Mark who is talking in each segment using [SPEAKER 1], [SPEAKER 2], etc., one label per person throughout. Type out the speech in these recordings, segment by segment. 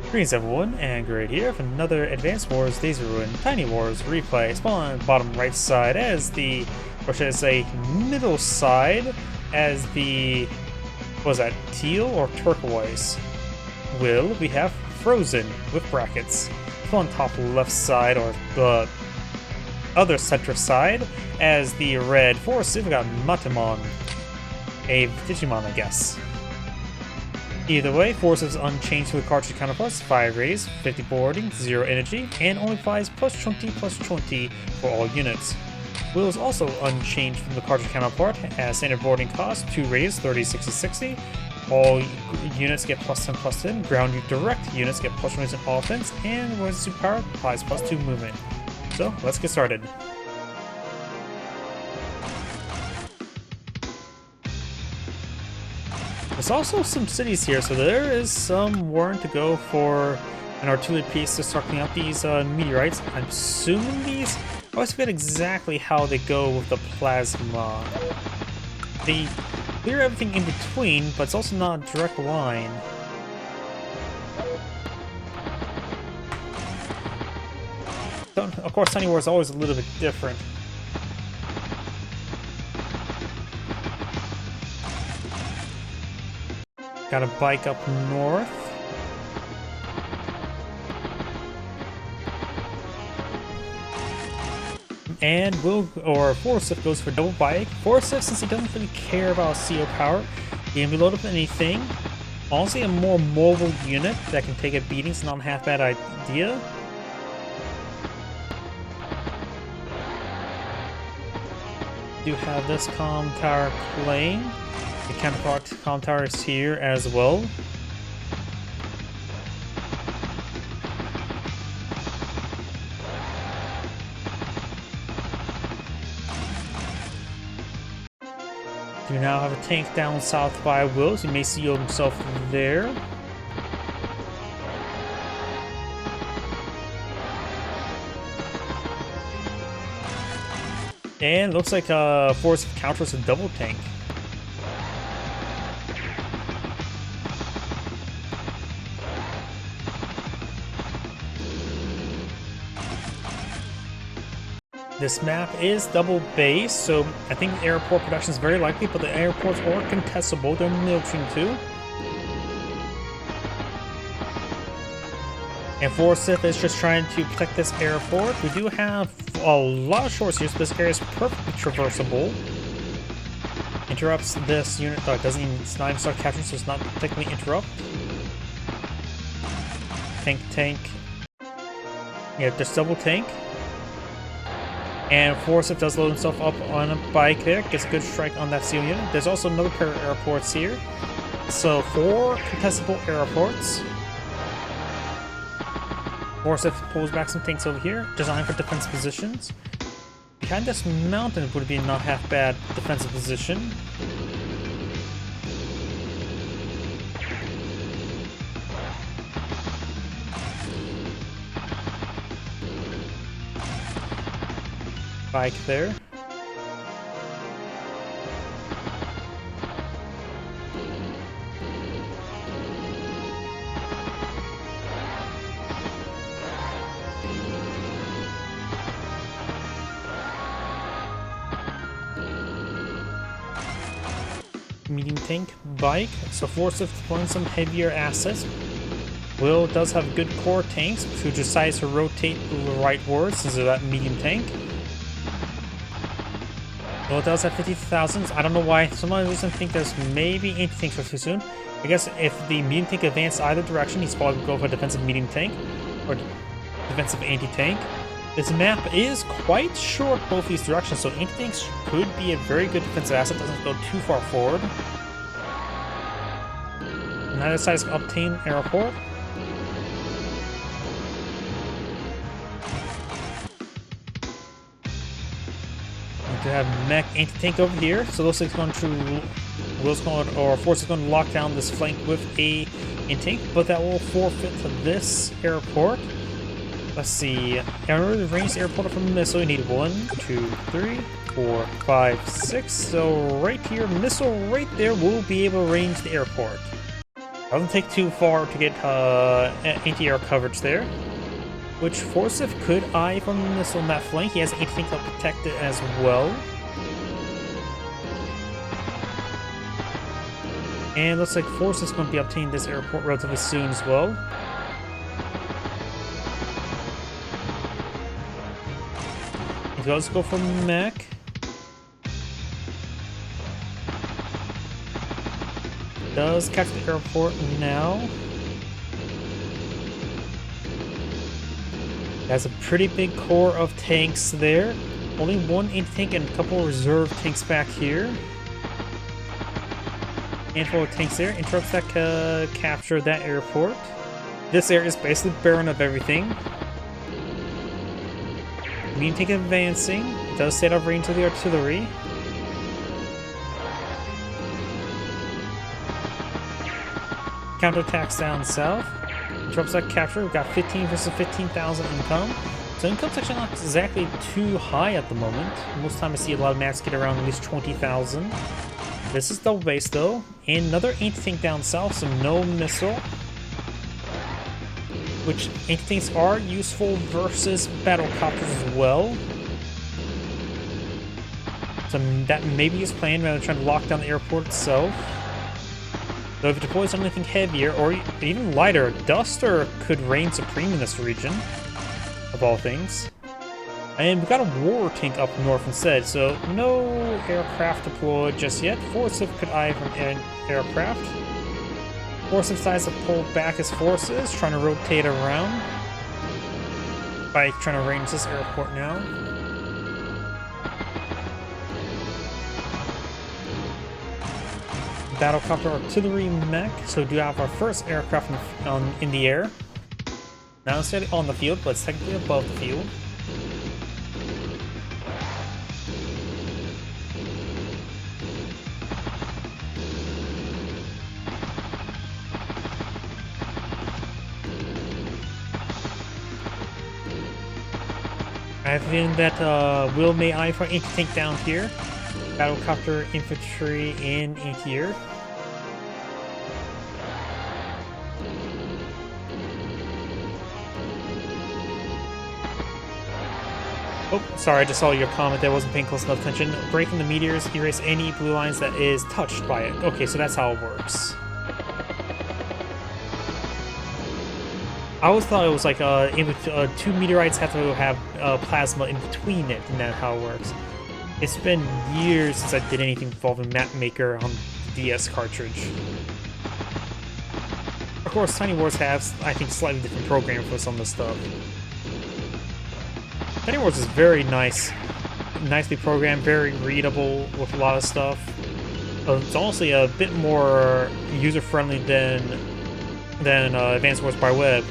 [SPEAKER 1] Greetings everyone, and Great here for another Advanced Wars Days of Ruin Tiny Wars replay. Spawn bottom right side as the, or should I say middle side, as the, what was that, teal or turquoise? We have Frozen with brackets. Spawn top left side, or the other center side, as the red Forysthe. We got Matemon, a Digimon I guess. Either way, Force is unchanged to the cartridge counterparts, 5 raise, 50 boarding, 0 energy, and only flies +20/+20 for all units. Will is also unchanged from the cartridge counterpart, as standard boarding cost, 2 raise, 30, 60, 60. All units get +10/+10, ground direct units get +20 in offense, and emergency power applies +2 movement. So, let's get started. There's also some cities here, so there is some warrant to go for an artillery piece to start cleaning up these meteorites. I'm assuming these, I always forget exactly how they go with the plasma. They clear everything in between, but it's also not a direct line. Of course, Tiny War is always a little bit different. Got a bike up north. And Forysthe goes for double bike. Forysthe, since he doesn't really care about CO power, he can be loaded with anything. Honestly, a more mobile unit that can take a beating is not a half bad idea. Do have this comm tower playing. The counterpart comm tower is here as well. Do now have a tank down south by Will, so you may see himself there. And looks like Forysthe counters a double tank. This map is double base, so I think airport production is very likely, but the airports are contestable. They're military too. And Forysthe is just trying to protect this airport. We do have a lot of shorts here, so this area is perfectly traversable. Interrupts this unit, doesn't even, it's not even start capturing, so it's not technically interrupt. Tank. Yeah, there's double tank. And Forysthe does load himself up on a bike there, gets a good strike on that seal unit. There's also another pair of airports here. So 4 contestable airports. Forysthe pulls back some tanks over here, designed for defense positions. Behind this mountain would be not half bad defensive position. Bike there. Medium tank, bike. So Forysthe deploying some heavier assets. Will does have good core tanks, who decides to rotate the rightwards since of that medium tank. Well, it does have 50,000. I don't know why. Somebody doesn't think there's maybe anti-tanks for too soon. I guess if the medium tank advances either direction, he's probably going to go for a defensive medium tank or defensive anti-tank. This map is quite short both these directions, so anti-tanks could be a very good defensive asset. Doesn't go too far forward. Neither side is going to obtain airport. To have mech anti-tank over here, so looks like it's going to Forysthe is going to lock down this flank with a anti-tank, but that will forfeit to this airport. Let's see. The ranged airport from a missile, you need 1, 2, 3, 4, 5, 6. So right here, missile right there will be able to range the airport. Doesn't take too far to get anti-air coverage there, which Forysthe could eye from the missile on that flank. He has anything to protect it as well. And looks like Forysthe is going to be obtaining this airport relatively soon as well. He does go for mech. Does catch the airport now. Has a pretty big core of tanks there. Only one anti-tank and a couple of reserve tanks back here. Handful of tanks there. Interrupts that capture that airport. This area is basically barren of everything. Medium tank advancing. Does stay out of range of the artillery. Counterattacks down south. Interrupts that capture. We've got 15 versus 15,000 income. So income's actually not exactly too high at the moment. Most of the time I see a lot of maps get around at least 20,000. This is double base though. And another anti-tank down south, so no missile. Which anti-tanks are useful versus battle copters as well. So that may be his plan rather than trying to lock down the airport itself. Though if it deploys on anything heavier or even lighter, Duster could reign supreme in this region, of all things. And we got a war tank up north instead, so no aircraft deployed just yet. Forysthe could eye from aircraft. Forysthe decides to pull back his forces, trying to rotate around by trying to range this airport now. Battlecopter artillery mech, so we do have our first aircraft in the air. Not necessarily on the field, but it's technically above the field. I have a feeling that Will may eye for anti-tank down here. Battlecopter, infantry, and anti-air. Oh, sorry, I just saw your comment there. Wasn't paying close enough attention. Breaking the meteors, erase any blue lines that is touched by it. Okay, so that's how it works. I always thought it was like two meteorites have to have plasma in between it, and that's how it works. It's been years since I did anything involving Map Maker on the DS cartridge. Of course, Tiny Wars has, I think, slightly different program for some of the stuff. Tiny Wars is very nice, nicely programmed, very readable with a lot of stuff. It's honestly a bit more user-friendly than Advanced Wars by Web.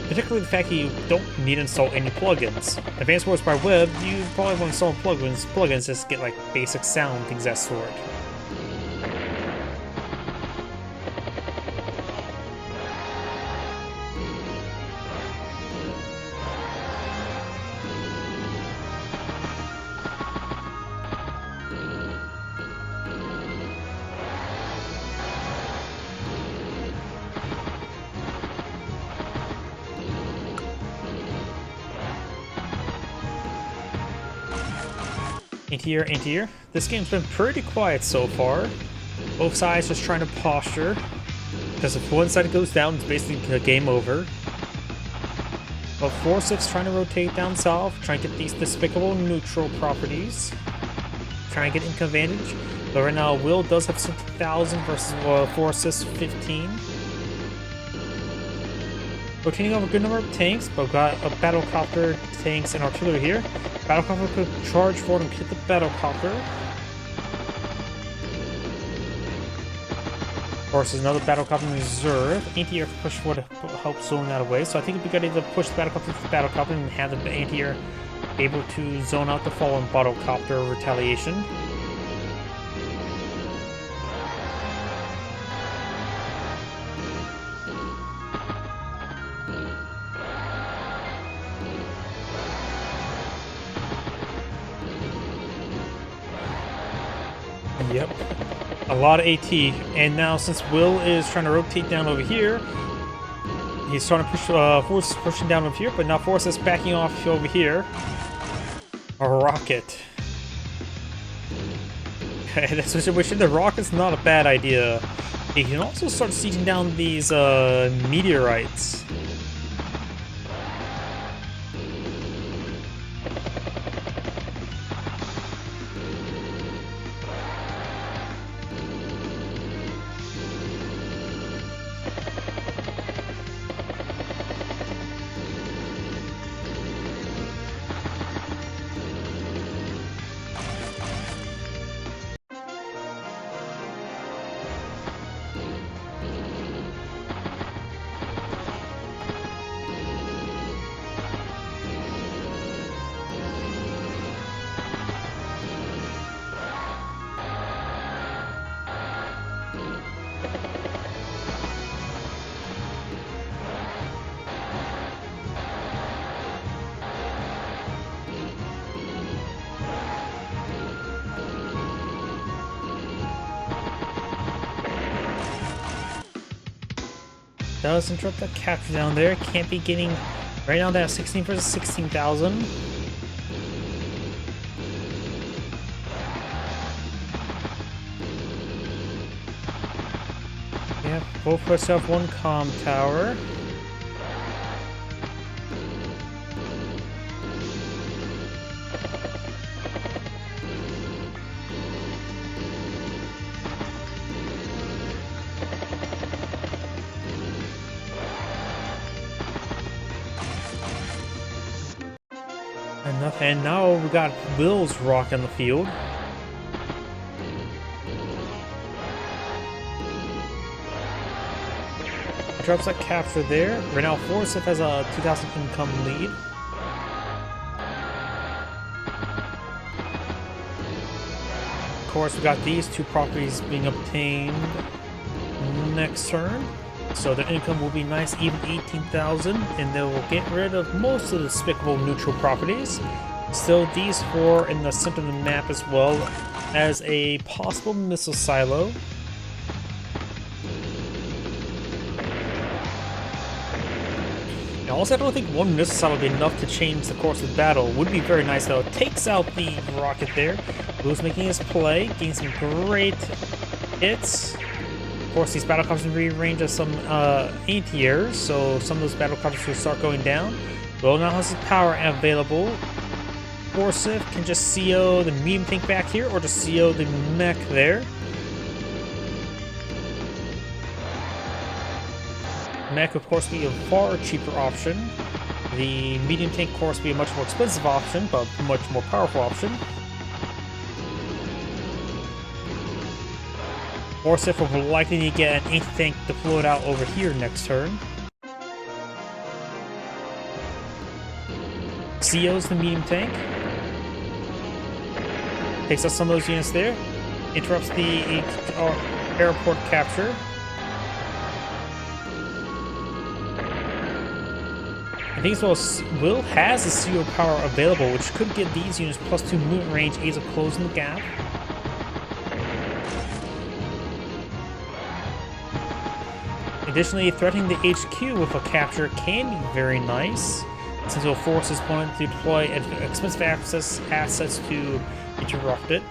[SPEAKER 1] Particularly the fact that you don't need to install any plugins. Advanced Wars by Web, you probably want to install plugins. Plugins just get like basic sound, things of that sort. Anti-air, anti-air. This game's been pretty quiet so far. Both sides just trying to posture. Because if one side goes down, it's basically game over. But Forysthe trying to rotate down south, trying to get these despicable neutral properties. Trying to get ink advantage. But right now, Will does have 60,000 versus Forysthe 15. Rotating over a good number of tanks, but we've got a battlecopter, tanks, and artillery here. Battlecopter could charge forward and hit the battlecopter. Of course, there's another battlecopter in reserve. Anti-air push forward to help zone that away. So I think it'd be good to push the battlecopter and have the anti-air able to zone out the fallen battlecopter retaliation. Yep. A lot of AT, and now since Will is trying to rotate down over here, he's trying to push, Force pushing down over here, but now Force is backing off over here. A rocket. That's a situation. The rocket's not a bad idea. You can also start sieging down these meteorites. Does interrupt that capture down there. Can't be getting right now. That 16 versus 16,000. Yeah, both push up one comm tower. And now we got Will's rock on the field. Drops that capture there. Right now, Forysthe has a 2,000 income lead. Of course, we got these two properties being obtained next turn. So their income will be nice, even 18,000, and they will get rid of most of the despicable neutral properties. Still, these four in the center of the map as well as a possible missile silo. Now, also, I don't think one missile silo would be enough to change the course of the battle. Would be very nice though. Takes out the rocket there. Blue's making his play, getting some great hits. Of course, these battlecruisers in range of some anti-airs, so some of those battlecruisers will start going down. Will now has his power available. Forysthe can just CO the medium tank back here, or just CO the mech there. Mech, of course, be a far cheaper option. The medium tank, of course, be a much more expensive option, but much more powerful option. Forysthe will likely to get an anti-tank deployed out over here next turn. CO's the medium tank. Takes out some of those units there. Interrupts the airport capture. I think as well as Will has the CO power available, which could give these units +2 movement range, aids of closing the gap. Additionally, threatening the HQ with a capture can be very nice, since it will force his opponent to deploy expensive assets to interrupt it.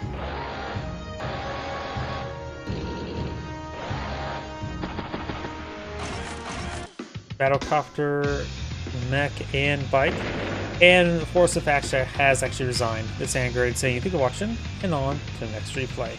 [SPEAKER 1] Battlecopter, mech, and bike. And Forysthe has actually resigned. It's Angry saying thank you for watching, and on to the next replay.